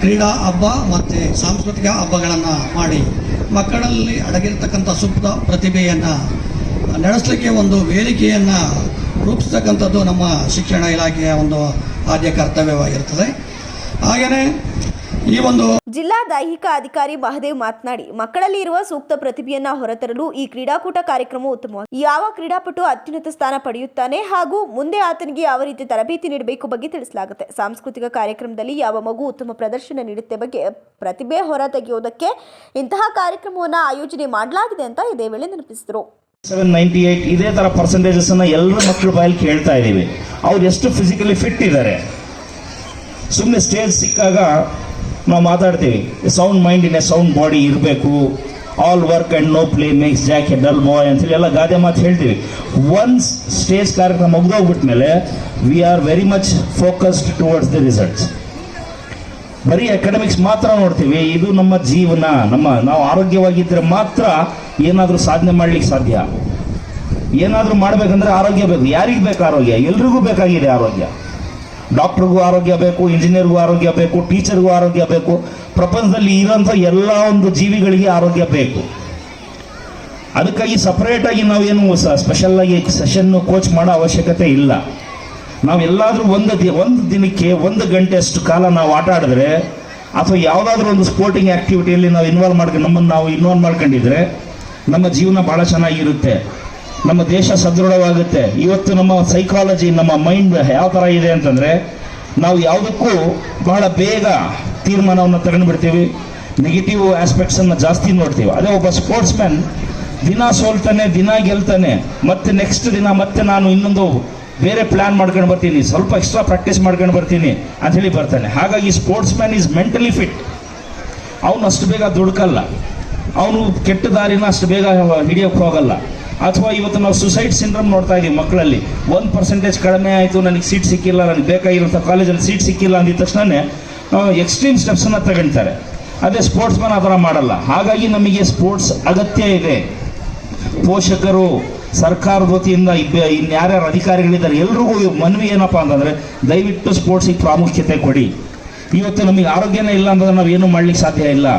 ಕ್ರೀಡಾ ಹಬ್ಬ ಮತ್ತು ಸಾಂಸ್ಕೃತಿಕ ಹಬ್ಬಗಳನ್ನು ಮಾಡಿ ಮಕ್ಕಳಲ್ಲಿ ಅಡಗಿರ್ತಕ್ಕಂಥ ಸುಪ್ತ ಪ್ರತಿಭೆಯನ್ನು ನಡೆಸಲಿಕ್ಕೆ ಒಂದು ವೇದಿಕೆಯನ್ನು ರೂಪಿಸ್ತಕ್ಕಂಥದ್ದು ನಮ್ಮ ಶಿಕ್ಷಣ ಇಲಾಖೆಯ ಒಂದು ಆದ್ಯ ಕರ್ತವ್ಯವಾಗಿರ್ತದೆ. ಹಾಗೆಯೇ ಈ ಒಂದು ಜಿಲ್ಲಾ ದೈಹಿಕ ಅಧಿಕಾರಿ ಮಹದೇವ್ ಮಾತನಾಡಿ, ಮಕ್ಕಳಲ್ಲಿ ಇರುವ ಸೂಕ್ತ ಪ್ರತಿಭೆಯನ್ನ ಹೊರತರಲು ಈ ಕ್ರೀಡಾಕೂಟ ಕಾರ್ಯಕ್ರಮ ಉತ್ತಮವಾಗಿದೆ. ಯಾವ ಕ್ರೀಡಾಪಟು ಅತ್ಯುನ್ನತ ಸ್ಥಾನ ಪಡೆಯುತ್ತಾನೆ ಹಾಗೂ ಮುಂದೆ ಆತನಿಗೆ ಯಾವ ರೀತಿ ತರಬೇತಿ ನೀಡಬೇಕು ಬಗ್ಗೆ ತಿಳಿಸಲಾಗುತ್ತೆ. ಸಾಂಸ್ಕೃತಿಕ ಕಾರ್ಯಕ್ರಮದಲ್ಲಿ ಯಾವ ಮಗು ಉತ್ತಮ ಪ್ರದರ್ಶನ ನೀಡುತ್ತೆ ಬಗ್ಗೆ ಪ್ರತಿಭೆ ಹೊರ ತೆಗೆಯುವುದಕ್ಕೆ ಇಂತಹ ಕಾರ್ಯಕ್ರಮವನ್ನು ಆಯೋಜನೆ ಮಾಡಲಾಗಿದೆ ಅಂತ ಇದೇ ವೇಳೆ ನೆನಪಿಸಿದರು. 798 ಇದೇ ತರ ಪರ್ಸೆಂಟೇಜಸ್ ಅನ್ನ ಎಲ್ಲರ ಮಕ್ಕಳು ಬಾಯಲ್ಲಿ ಕೇಳ್ತಾ ಇದೀವಿ. ಅವ್ರು ಎಷ್ಟು ಫಿಸಿಕಲಿ ಫಿಟ್ ಇದ್ದಾರೆ. ಸುಮ್ಮನೆ ಸ್ಟೇಜ್ ಸಿಕ್ಕಾಗ ನಾವು ಮಾತಾಡ್ತೀವಿ, sound mind in a sound body ಇರಬೇಕು, all work and no play makes Jack a dull boy ಅಂತೇಳಿ ಎಲ್ಲ ಗಾದೆ ಮಾತು ಹೇಳ್ತೀವಿ. ಒನ್ಸ್ ಸ್ಟೇಜ್ ಕಾರ್ಯಕ್ರಮ ಮುಗಿದೋಗ್ಬಿಟ್ಮೇಲೆ we are very much focused towards the results. ಬರೀ ಅಕಾಡೆಮಿಕ್ಸ್ ಮಾತ್ರ ನೋಡ್ತೀವಿ. ಇದು ನಮ್ಮ ಜೀವನ. ನಾವು ಆರೋಗ್ಯವಾಗಿದ್ದರೆ ಮಾತ್ರ ಏನಾದರೂ ಸಾಧನೆ ಮಾಡ್ಲಿಕ್ಕೆ ಸಾಧ್ಯ. ಏನಾದರೂ ಮಾಡಬೇಕಂದ್ರೆ ಆರೋಗ್ಯ ಬೇಕು. ಯಾರಿಗೆ ಬೇಕು ಆರೋಗ್ಯ? ಎಲ್ರಿಗೂ ಬೇಕಾಗಿದೆ ಆರೋಗ್ಯ. ಡಾಕ್ಟರ್ಗೂ ಆರೋಗ್ಯ ಬೇಕು, ಇಂಜಿನಿಯರ್ಗೂ ಆರೋಗ್ಯ ಬೇಕು, ಟೀಚರ್ಗೂ ಆರೋಗ್ಯ ಬೇಕು. ಪ್ರಪಂಚದಲ್ಲಿ ಇರೋಂಥ ಎಲ್ಲ ಒಂದು ಜೀವಿಗಳಿಗೆ ಆರೋಗ್ಯ ಬೇಕು. ಅದಕ್ಕಾಗಿ ಸಪರೇಟಾಗಿ ನಾವೇನು ಸ್ಪೆಷಲ್ ಆಗಿ ಸೆಷನ್ ಕೋಚ್ ಮಾಡೋ ಅವಶ್ಯಕತೆ ಇಲ್ಲ. ನಾವೆಲ್ಲಾದರೂ ಒಂದು ದಿನಕ್ಕೆ 1 ಗಂಟೆ ಅಷ್ಟು ಕಾಲ ನಾವು ಆಟ ಆಡಿದ್ರೆ ಅಥವಾ ಯಾವುದಾದ್ರೂ ಒಂದು ಸ್ಪೋರ್ಟಿಂಗ್ ಆ್ಯಕ್ಟಿವಿಟಿಯಲ್ಲಿ ನಾವು ನಮ್ಮನ್ನು ಇನ್ವಾಲ್ವ್ ಮಾಡ್ಕೊಂಡಿದ್ರೆ ನಮ್ಮ ಜೀವನ ಭಾಳ ಚೆನ್ನಾಗಿರುತ್ತೆ. ನಮ್ಮ ದೇಶ ಸದೃಢವಾಗುತ್ತೆ. ಇವತ್ತು ನಮ್ಮ ಸೈಕಾಲಜಿ, ನಮ್ಮ ಮೈಂಡ್ ಯಾವ ಥರ ಇದೆ ಅಂತಂದರೆ, ನಾವು ಯಾವುದಕ್ಕೂ ಬಹಳ ಬೇಗ ತೀರ್ಮಾನವನ್ನು ತಗೊಂಡ್ಬಿಡ್ತೀವಿ. ನೆಗೆಟಿವ್ ಆಸ್ಪೆಕ್ಟ್ಸನ್ನು ಜಾಸ್ತಿ ನೋಡ್ತೀವಿ. ಅದೇ ಒಬ್ಬ ಸ್ಪೋರ್ಟ್ಸ್ ಮ್ಯಾನ್ ದಿನ ಸೋಲ್ತಾನೆ, ದಿನ ಗೆಲ್ತಾನೆ, ಮತ್ತೆ ನೆಕ್ಸ್ಟ್ ದಿನ ಮತ್ತೆ ನಾನು ಇನ್ನೊಂದು ಬೇರೆ ಪ್ಲಾನ್ ಮಾಡ್ಕೊಂಡು ಬರ್ತೀನಿ, ಸ್ವಲ್ಪ ಎಕ್ಸ್ಟ್ರಾ ಪ್ರಾಕ್ಟೀಸ್ ಮಾಡ್ಕೊಂಡು ಬರ್ತೀನಿ ಅಂಥೇಳಿ ಬರ್ತಾನೆ. ಹಾಗಾಗಿ sports man is mentally fit. ಅವನು ಅಷ್ಟು ಬೇಗ ದುಡ್ಕಲ್ಲ, ಅವನು ಕೆಟ್ಟ ದಾರಿನ ಅಷ್ಟು ಬೇಗ ಹಿಡಿಯೋಕ್ಕೆ ಹೋಗಲ್ಲ. ಅಥವಾ ಇವತ್ತು ನಾವು ಸುಸೈಡ್ ಸಿಂಡ್ರಮ್ ನೋಡ್ತಾ ಇದ್ದೀವಿ ಮಕ್ಕಳಲ್ಲಿ. 1% ಕಡಿಮೆ ಆಯಿತು, ನನಗೆ ಸೀಟ್ ಸಿಕ್ಕಿಲ್ಲ, ನನಗೆ ಬೇಕಾಗಿರೋಂಥ ಕಾಲೇಜಲ್ಲಿ ಸೀಟ್ ಸಿಕ್ಕಿಲ್ಲ ಅಂದಿದ ತಕ್ಷಣ ಎಕ್ಸ್ಟ್ರೀಮ್ ಸ್ಟೆಪ್ಸನ್ನು ತಗೊಳ್ತಾರೆ. ಅದೇ ಸ್ಪೋರ್ಟ್ಸ್ ಮ್ಯಾನ್ ಆ ಥರ ಮಾಡಲ್ಲ. ಹಾಗಾಗಿ ನಮಗೆ ಸ್ಪೋರ್ಟ್ಸ್ ಅಗತ್ಯ ಇದೆ. ಪೋಷಕರು, ಸರ್ಕಾರದ ವತಿಯಿಂದ ಇನ್ಯಾರ್ಯಾರು ಅಧಿಕಾರಿಗಳಿದ್ದಾರೆ ಎಲ್ರಿಗೂ ಮನವಿ ಏನಪ್ಪ ಅಂತಂದರೆ, ದಯವಿಟ್ಟು ಸ್ಪೋರ್ಟ್ಸಿಗೆ ಪ್ರಾಮುಖ್ಯತೆ ಕೊಡಿ. ಇವತ್ತು ನಮಗೆ ಆರೋಗ್ಯನೇ ಇಲ್ಲ ಅಂತಂದ್ರೆ ನಾವು ಏನೂ ಮಾಡ್ಲಿಕ್ಕೆ ಸಾಧ್ಯ ಇಲ್ಲ.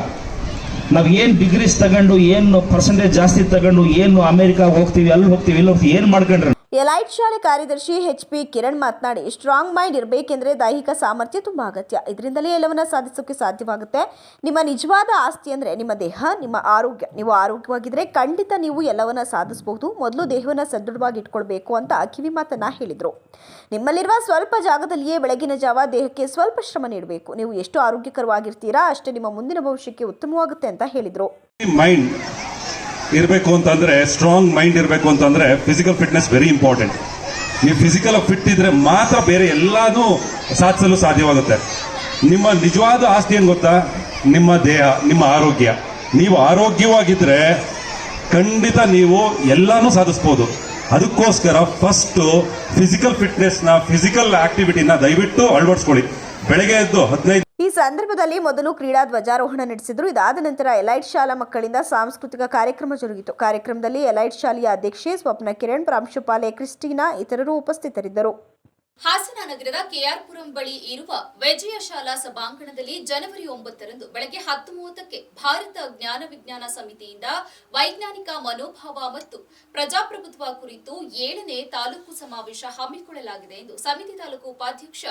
ನಾವು ಏನು ಡಿಗ್ರೀಸ್ ತಗೊಂಡು, ಏನು ಪರ್ಸೆಂಟೇಜ್ ಜಾಸ್ತಿ ತಗೊಂಡು, ಏನು ಅಮೆರಿಕಾಗೆ ಹೋಗ್ತೀವಿ, ಅಲ್ಲಿ ಹೋಗ್ತೀವಿ, ಇಲ್ಲಿ ಹೋಗ್ತೀವಿ, ಏನು ಮಾಡ್ಕೊಂಡ್ರೆ. ಎಲೈಟ್ ಶಾಲೆ ಕಾರ್ಯದರ್ಶಿ HP ಕಿರಣ್ ಮಾತನಾಡಿ, ಸ್ಟ್ರಾಂಗ್ ಮೈಂಡ್ ಇರಬೇಕೆಂದರೆ ದೈಹಿಕ ಸಾಮರ್ಥ್ಯ ತುಂಬಾ ಅಗತ್ಯ. ಇದರಿಂದಲೇ ಎಲ್ಲವನ್ನ ಸಾಧಿಸೋಕೆ ಸಾಧ್ಯವಾಗುತ್ತೆ. ನಿಮ್ಮ ನಿಜವಾದ ಆಸ್ತಿ ಅಂದರೆ ನಿಮ್ಮ ದೇಹ, ನಿಮ್ಮ ಆರೋಗ್ಯ. ನೀವು ಆರೋಗ್ಯವಾಗಿದ್ದರೆ ಖಂಡಿತ ನೀವು ಎಲ್ಲವನ್ನ ಸಾಧಿಸಬಹುದು. ಮೊದಲು ದೇಹವನ್ನು ಸದೃಢವಾಗಿ ಇಟ್ಕೊಳ್ಬೇಕು ಅಂತ ಕಿವಿ ಮಾತನ್ನ ಹೇಳಿದರು. ನಿಮ್ಮಲ್ಲಿರುವ ಸ್ವಲ್ಪ ಜಾಗದಲ್ಲಿಯೇ ಬೆಳಗಿನ ಜಾವ ದೇಹಕ್ಕೆ ಸ್ವಲ್ಪ ಶ್ರಮ ನೀಡಬೇಕು. ನೀವು ಎಷ್ಟು ಆರೋಗ್ಯಕರವಾಗಿರ್ತೀರಾ ಅಷ್ಟೇ ನಿಮ್ಮ ಮುಂದಿನ ಭವಿಷ್ಯಕ್ಕೆ ಉತ್ತಮವಾಗುತ್ತೆ ಅಂತ ಹೇಳಿದರು. ಮೈಂಡ್ ಇರಬೇಕು ಅಂತಂದ್ರೆ, ಸ್ಟ್ರಾಂಗ್ ಮೈಂಡ್ ಇರಬೇಕು ಅಂತಂದ್ರೆ ಫಿಸಿಕಲ್ ಫಿಟ್ನೆಸ್ ವೆರಿ ಇಂಪಾರ್ಟೆಂಟ್. ನೀವು ಫಿಸಿಕಲ್ ಫಿಟ್ ಇದ್ರೆ ಮಾತ್ರ ಬೇರೆ ಎಲ್ಲಾನು ಸಾಧಿಸಲು ಸಾಧ್ಯವಾಗುತ್ತೆ. ನಿಮ್ಮ ನಿಜವಾದ ಆಸ್ತಿ ಏನು ಗೊತ್ತಾ? ನಿಮ್ಮ ದೇಹ, ನಿಮ್ಮ ಆರೋಗ್ಯ. ನೀವು ಆರೋಗ್ಯವಾಗಿದ್ರೆ ಖಂಡಿತ ನೀವು ಎಲ್ಲಾನು ಸಾಧಿಸ್ಬೋದು. ಅದಕ್ಕೋಸ್ಕರ ಫಸ್ಟ್ ಫಿಸಿಕಲ್ ಫಿಟ್ನೆಸ್ನ, ಫಿಸಿಕಲ್ ಆಕ್ಟಿವಿಟಿನ ದಯವಿಟ್ಟು ಅಳವಡಿಸ್ಕೊಳ್ಳಿ. ಬೆಳಗ್ಗೆ ಎದ್ದು 15. ಈ ಸಂದರ್ಭದಲ್ಲಿ ಮೊದಲು ಕ್ರೀಡಾ ಧ್ವಜಾರೋಹಣ ನಡೆಸಿದರು. ಇದಾದ ನಂತರ ಎಲೈಟ್ ಶಾಲಾ ಮಕ್ಕಳಿಂದ ಸಾಂಸ್ಕೃತಿಕ ಕಾರ್ಯಕ್ರಮ ಜರುಗಿತು. ಕಾರ್ಯಕ್ರಮದಲ್ಲಿ ಎಲೈಟ್ ಶಾಲೆಯ ಅಧ್ಯಕ್ಷೆ ಸ್ವಪ್ನ ಕಿರಣ್, ಪ್ರಾಂಶುಪಾಲೆ ಕ್ರಿಸ್ಟಿನಾ ಇತರರು ಉಪಸ್ಥಿತರಿದ್ದರು. ಹಾಸನ ನಗರದ ಕೆಆರ್ಪುರಂ ಬಳಿ ಇರುವ ವಿಜಯ ಶಾಲಾ ಸಭಾಂಗಣದಲ್ಲಿ ಜನವರಿ 9ರಂದು ಬೆಳಗ್ಗೆ 10:30ಕ್ಕೆ ಭಾರತ ಜ್ಞಾನ ವಿಜ್ಞಾನ ಸಮಿತಿಯಿಂದ ವೈಜ್ಞಾನಿಕ ಮನೋಭಾವ ಮತ್ತು ಪ್ರಜಾಪ್ರಭುತ್ವ ಕುರಿತು 7ನೇ ತಾಲೂಕು ಸಮಾವೇಶ ಹಮ್ಮಿಕೊಳ್ಳಲಾಗಿದೆ ಎಂದು ಸಮಿತಿ ತಾಲೂಕು ಉಪಾಧ್ಯಕ್ಷ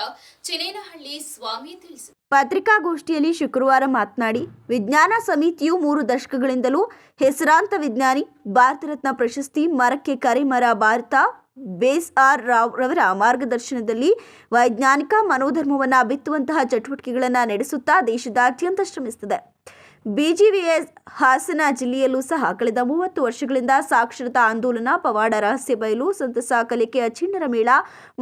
ಚಿನೇನಹಳ್ಳಿ ಸ್ವಾಮಿ ತಿಳಿಸಿದರು. ಪತ್ರಿಕಾಗೋಷ್ಠಿಯಲ್ಲಿ ಶುಕ್ರವಾರ ಮಾತನಾಡಿ, ವಿಜ್ಞಾನ ಸಮಿತಿಯು 3 ದಶಕಗಳಿಂದಲೂ ಹೆಸರಾಂತ ವಿಜ್ಞಾನಿ, ಭಾರತ ರತ್ನ ಪ್ರಶಸ್ತಿ, ಮರಕ್ಕೆ ಕರೆ ಮರ ಭಾರತ BSR ರಾವ್ ರವರ ಮಾರ್ಗದರ್ಶನದಲ್ಲಿ ವೈಜ್ಞಾನಿಕ ಮನೋಧರ್ಮವನ್ನು ಬಿತ್ತುವಂತಹ ಚಟುವಟಿಕೆಗಳನ್ನು ನಡೆಸುತ್ತಾ ದೇಶದಾದ್ಯಂತ ಶ್ರಮಿಸುತ್ತದೆ. BGVS ಹಾಸನ ಜಿಲ್ಲೆಯಲ್ಲೂ ಸಹ ಕಳೆದ 30 ವರ್ಷಗಳಿಂದ ಸಾಕ್ಷರತಾ ಆಂದೋಲನ, ಪವಾಡ ರಹಸ್ಯ ಬಯಲು, ಸಂತಸ ಕಲಿಕೆ ಅಚಿನ್ನರ ಮೇಳ,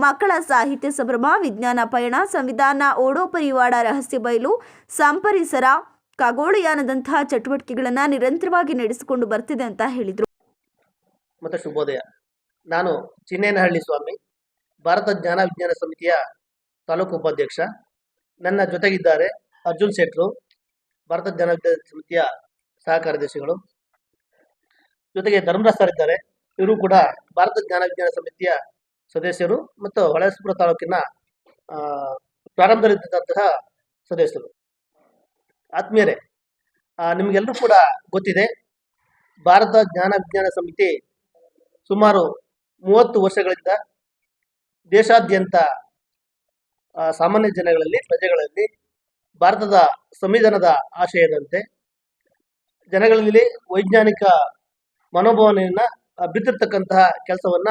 ಮಕ್ಕಳ ಸಾಹಿತ್ಯ ಸಂಭ್ರಮ, ವಿಜ್ಞಾನ ಪಯಣ, ಸಂವಿಧಾನ ಓಡೋ ಪರಿವಾಡ ರಹಸ್ಯ ಬಯಲು, ಸಂಪರಿಸರ, ಖಗೋಳಯಾನದಂತಹ ಚಟುವಟಿಕೆಗಳನ್ನು ನಿರಂತರವಾಗಿ ನಡೆಸಿಕೊಂಡು ಬರ್ತಿದೆ ಅಂತ ಹೇಳಿದರು. ಮತ್ತು ಶುಭೋದಯ. ನಾನು ಚಿನ್ನೇನಹಳ್ಳಿ ಸ್ವಾಮಿ, ಭಾರತ ಜ್ಞಾನ ವಿಜ್ಞಾನ ಸಮಿತಿಯ ತಾಲೂಕು ಉಪಾಧ್ಯಕ್ಷ. ನನ್ನ ಜೊತೆಗಿದ್ದಾರೆ ಅರ್ಜುನ್ ಶೆಟ್ರು, ಭಾರತ ಜ್ಞಾನ ವಿಜ್ಞಾನ ಸಮಿತಿಯ ಸಹ ಕಾರ್ಯದರ್ಶಿಗಳು. ಜೊತೆಗೆ ಧರ್ಮರಾಜ್ ಸರ್ ಇದ್ದಾರೆ. ಇವರು ಕೂಡ ಭಾರತ ಜ್ಞಾನ ವಿಜ್ಞಾನ ಸಮಿತಿಯ ಸದಸ್ಯರು ಮತ್ತು ಹೊಳೆನರಸೀಪುರ ತಾಲೂಕಿನ ಪ್ರಾರಂಭದಲ್ಲಿದ್ದಂತಹ ಸದಸ್ಯರು. ಆತ್ಮೀಯರೇ, ನಿಮಗೆಲ್ಲರೂ ಕೂಡ ಗೊತ್ತಿದೆ, ಭಾರತ ಜ್ಞಾನ ವಿಜ್ಞಾನ ಸಮಿತಿ ಸುಮಾರು 30 ವರ್ಷಗಳಿಂದ ದೇಶಾದ್ಯಂತ ಸಾಮಾನ್ಯ ಜನಗಳಲ್ಲಿ, ಪ್ರಜೆಗಳಲ್ಲಿ ಭಾರತದ ಸಂವಿಧಾನದ ಆಶಯದಂತೆ ಜನಗಳಲ್ಲಿ ವೈಜ್ಞಾನಿಕ ಮನೋಭಾವನೆಯನ್ನ ಬಿತ್ತಿರ್ತಕ್ಕಂತಹ ಕೆಲಸವನ್ನ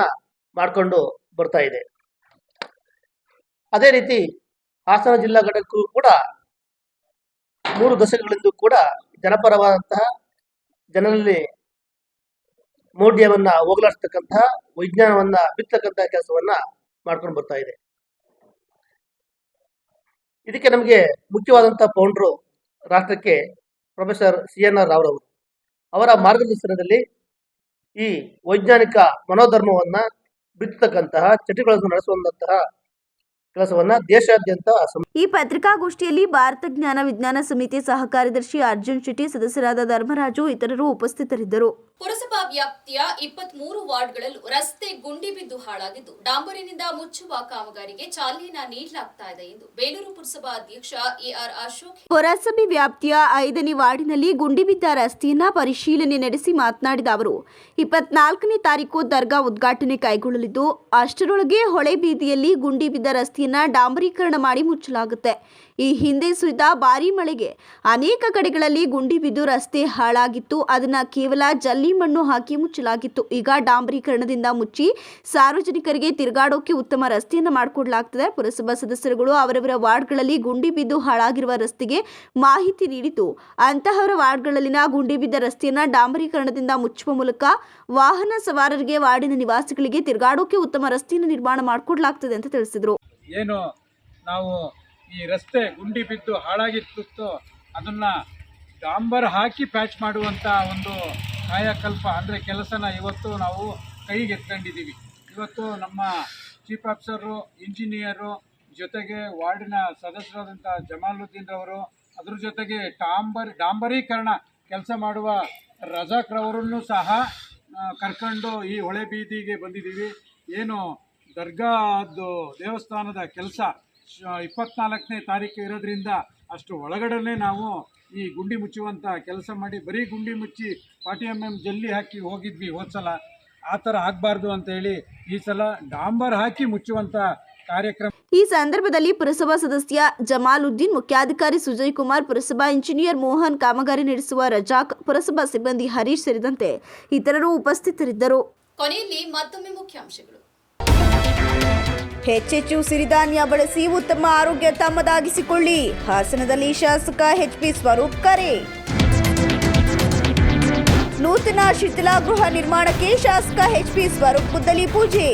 ಮಾಡಿಕೊಂಡು ಬರ್ತಾ ಇದೆ. ಅದೇ ರೀತಿ ಹಾಸನ ಜಿಲ್ಲಾ ಘಟಕಕ್ಕೂ ಕೂಡ 3 ದಶಕಗಳಿಂದ ಕೂಡ ಜನಪರವಾದಂತಹ ಜನರಲ್ಲಿ ಮೌಢ್ಯವನ್ನ ಹೋಗಲಾಡಿಸ್ತಕ್ಕಂತಹ ವಿಜ್ಞಾನವನ್ನ ಬಿತ್ತಕ್ಕಂತಹ ಕೆಲಸವನ್ನ ಮಾಡ್ಕೊಂಡು ಬರ್ತಾ ಇದೆ. ಇದಕ್ಕೆ ನಮಗೆ ಮುಖ್ಯವಾದಂತಹ ಫೌಂಡರು ರಾಷ್ಟ್ರಕ್ಕೆ ಪ್ರೊಫೆಸರ್ CNR ರಾವ್ರವರು. ಅವರ ಮಾರ್ಗದರ್ಶನದಲ್ಲಿ ಈ ವೈಜ್ಞಾನಿಕ ಮನೋಧರ್ಮವನ್ನ ಬಿತ್ತಕ್ಕಂತಹ ಚಟುವಟಿಕೆಗಳನ್ನು ನಡೆಸುವಂತಹ ಕೆಲಸವನ್ನ ದೇಶಾದ್ಯಂತ ಈ ಪತ್ರಿಕಾಗೋಷ್ಠಿಯಲ್ಲಿ ಭಾರತ ಜ್ಞಾನ ವಿಜ್ಞಾನ ಸಮಿತಿ ಸಹ ಕಾರ್ಯದರ್ಶಿ ಅರ್ಜುನ್ ಶೆಟ್ಟಿ, ಸದಸ್ಯರಾದ ಧರ್ಮರಾಜು ಇತರರು ಉಪಸ್ಥಿತರಿದ್ದರು. ಪುರಸಭಾ ವ್ಯಾಪ್ತಿಯ 23 ವಾರ್ಡ್ಗಳಲ್ಲೂ ರಸ್ತೆ ಗುಂಡಿ ಬಿದ್ದು ಹಾಳಾಗಿದ್ದು ಡಾಂಬರಿನಿಂದ ಮುಚ್ಚುವ ಕಾಮಗಾರಿಗೆ ಚಾಲನೆ ನೀಡಲಾಗ್ತಾ ಇದೆ ಎಂದು ಬೇಲೂರು ಪುರಸಭಾ ಅಧ್ಯಕ್ಷ AR ಅಶೋಕ್ ಪುರಸಭೆ ವ್ಯಾಪ್ತಿಯ 5ನೇ ವಾರ್ಡಿನಲ್ಲಿ ಗುಂಡಿ ಬಿದ್ದ ರಸ್ತೆಯನ್ನ ಪರಿಶೀಲನೆ ನಡೆಸಿ ಮಾತನಾಡಿದ ಅವರು 24ನೇ ತಾರೀಕು ದರ್ಗಾ ಉದ್ಘಾಟನೆ ಕೈಗೊಳ್ಳಲಿದ್ದು ಅಷ್ಟರೊಳಗೆ ಹೊಳೆ ಬೀದಿಯಲ್ಲಿ ಗುಂಡಿ ಬಿದ್ದ ರಸ್ತೆಯನ್ನ ಡಾಂಬರೀಕರಣ ಮಾಡಿ ಮುಚ್ಚಲಾಗುತ್ತೆ. ಈ ಹಿಂದೆ ಸುರಿದ ಭಾರೀ ಮಳೆಗೆ ಅನೇಕ ಕಡೆಗಳಲ್ಲಿ ಗುಂಡಿ ಬಿದ್ದು ರಸ್ತೆ ಹಾಳಾಗಿತ್ತು. ಅದನ್ನ ಕೇವಲ ಜಲ್ಲಿ ಮಣ್ಣು ಹಾಕಿ ಮುಚ್ಚಲಾಗಿತ್ತು. ಈಗ ಡಾಂಬರೀಕರಣದಿಂದ ಮುಚ್ಚಿ ಸಾರ್ವಜನಿಕರಿಗೆ ತಿರುಗಾಡೋಕೆ ಉತ್ತಮ ರಸ್ತೆಯನ್ನು ಮಾಡಿಕೊಡಲಾಗ್ತದೆ. ಪುರಸಭಾ ಸದಸ್ಯರುಗಳು ಅವರವರ ವಾರ್ಡ್ಗಳಲ್ಲಿ ಗುಂಡಿ ಬಿದ್ದು ಹಾಳಾಗಿರುವ ರಸ್ತೆಗೆ ಮಾಹಿತಿ ನೀಡಿದ್ದು ಅಂತಹವರ ವಾರ್ಡ್ಗಳಲ್ಲಿನ ಗುಂಡಿ ಬಿದ್ದ ರಸ್ತೆಯನ್ನ ಡಾಂಬರೀಕರಣದಿಂದ ಮುಚ್ಚುವ ಮೂಲಕ ವಾಹನ ಸವಾರರಿಗೆ ವಾರ್ಡಿನ ನಿವಾಸಿಗಳಿಗೆ ತಿರುಗಾಡೋಕೆ ಉತ್ತಮ ರಸ್ತೆಯನ್ನು ನಿರ್ಮಾಣ ಮಾಡಿಕೊಡಲಾಗ್ತದೆ ಅಂತ ತಿಳಿಸಿದರು. ಏನು ನಾವು ಈ ರಸ್ತೆ ಗುಂಡಿ ಬಿದ್ದು ಹಾಳಾಗಿತ್ತು ಅದನ್ನು ಡಾಂಬರ್ ಹಾಕಿ ಪ್ಯಾಚ್ ಮಾಡುವಂಥ ಒಂದು ಕಾಯಕಲ್ಪ ಅಂದರೆ ಕೆಲಸನ ಇವತ್ತು ನಾವು ಕೈಗೆ ಎತ್ಕೊಂಡಿದ್ದೀವಿ. ಇವತ್ತು ನಮ್ಮ ಚೀಫ್ ಆಫೀಸರು, ಇಂಜಿನಿಯರು ಜೊತೆಗೆ ವಾರ್ಡಿನ ಸದಸ್ಯರಾದಂಥ ಜಮಾಲುದ್ದೀನ್ ರವರು, ಅದ್ರ ಜೊತೆಗೆ ಡಾಂಬರೀಕರಣ ಕೆಲಸ ಮಾಡುವ ರಜಾಕ್ ರವರನ್ನು ಸಹ ಕರ್ಕೊಂಡು ಈ ಹೊಳೆ ಬೀದಿಗೆ ಬಂದಿದ್ದೀವಿ. ಏನು ದರ್ಗಾದ್ದು ದೇವಸ್ಥಾನದ ಕೆಲಸ 24ನೇ ತಾರೀಕು ಇರೋದ್ರಿಂದ ಅಷ್ಟು ಒಳಗಡೆ ನಾವು ಈ ಗುಂಡಿ ಮುಚ್ಚುವಂಥ ಕೆಲಸ ಮಾಡಿ ಬರೀ ಗುಂಡಿ ಮುಚ್ಚಿ 40 mm ಜಲ್ಲಿ ಹಾಕಿ ಹೋಗಿದ್ವಿ ಹೋದ ಸಲ. ಆ ಥರ ಆಗಬಾರ್ದು ಅಂತೇಳಿ ಈ ಸಲ ಡಾಂಬರ್ ಹಾಕಿ ಮುಚ್ಚುವಂಥ ಕಾರ್ಯಕ್ರಮ. ಈ ಸಂದರ್ಭದಲ್ಲಿ ಪುರಸಭಾ ಸದಸ್ಯ ಜಮಾಲುದ್ದೀನ್, ಮುಖ್ಯಾಧಿಕಾರಿ ಸುಜಯ್ ಕುಮಾರ್, ಪುರಸಭಾ ಇಂಜಿನಿಯರ್ ಮೋಹನ್, ಕಾಮಗಾರಿ ನಡೆಸುವ ರಜಾಕ್, ಪುರಸಭಾ ಸಿಬ್ಬಂದಿ ಹರೀಶ್ ಸೇರಿದಂತೆ ಇತರರು ಉಪಸ್ಥಿತರಿದ್ದರು. ಕೊನೆಯಲ್ಲಿ ಮತ್ತೊಮ್ಮೆ ಮುಖ್ಯಾಂಶಗಳು. ಹೆಚ್ಚೆಚ್ಚು ಸಿರಿಧಾನ್ಯ ಬಳಸಿ ಉತ್ತಮ ಆರೋಗ್ಯ ತಮ್ಮದಾಗಿಸಿಕೊಳ್ಳಿ. ಹಾಸನದಲ್ಲಿ ಶಾಸಕ HP ಸ್ವರೂಪ್ ಕರೆ. ನೂತನ ಶಿಥಿಲಾಗೃಹ ನಿರ್ಮಾಣಕ್ಕೆ ಶಾಸಕ HP ಸ್ವರೂಪ್ ಗುದ್ದಲಿ ಪೂಜೆ.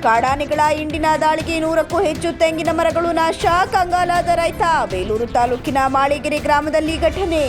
ಕಾಡಾನೆಗಳ ಹಿಂಡಿನ ದಾಳಿಗೆ 100ಕ್ಕೂ ಹೆಚ್ಚು ತೆಂಗಿನ ಮರಗಳು ನಾಶ, ಕಂಗಾಲಾದ ರೈತ. ಬೇಲೂರು ತಾಲೂಕಿನ ಮಾಳಿಗೆರೆ ಗ್ರಾಮದಲ್ಲಿ ಘಟನೆ.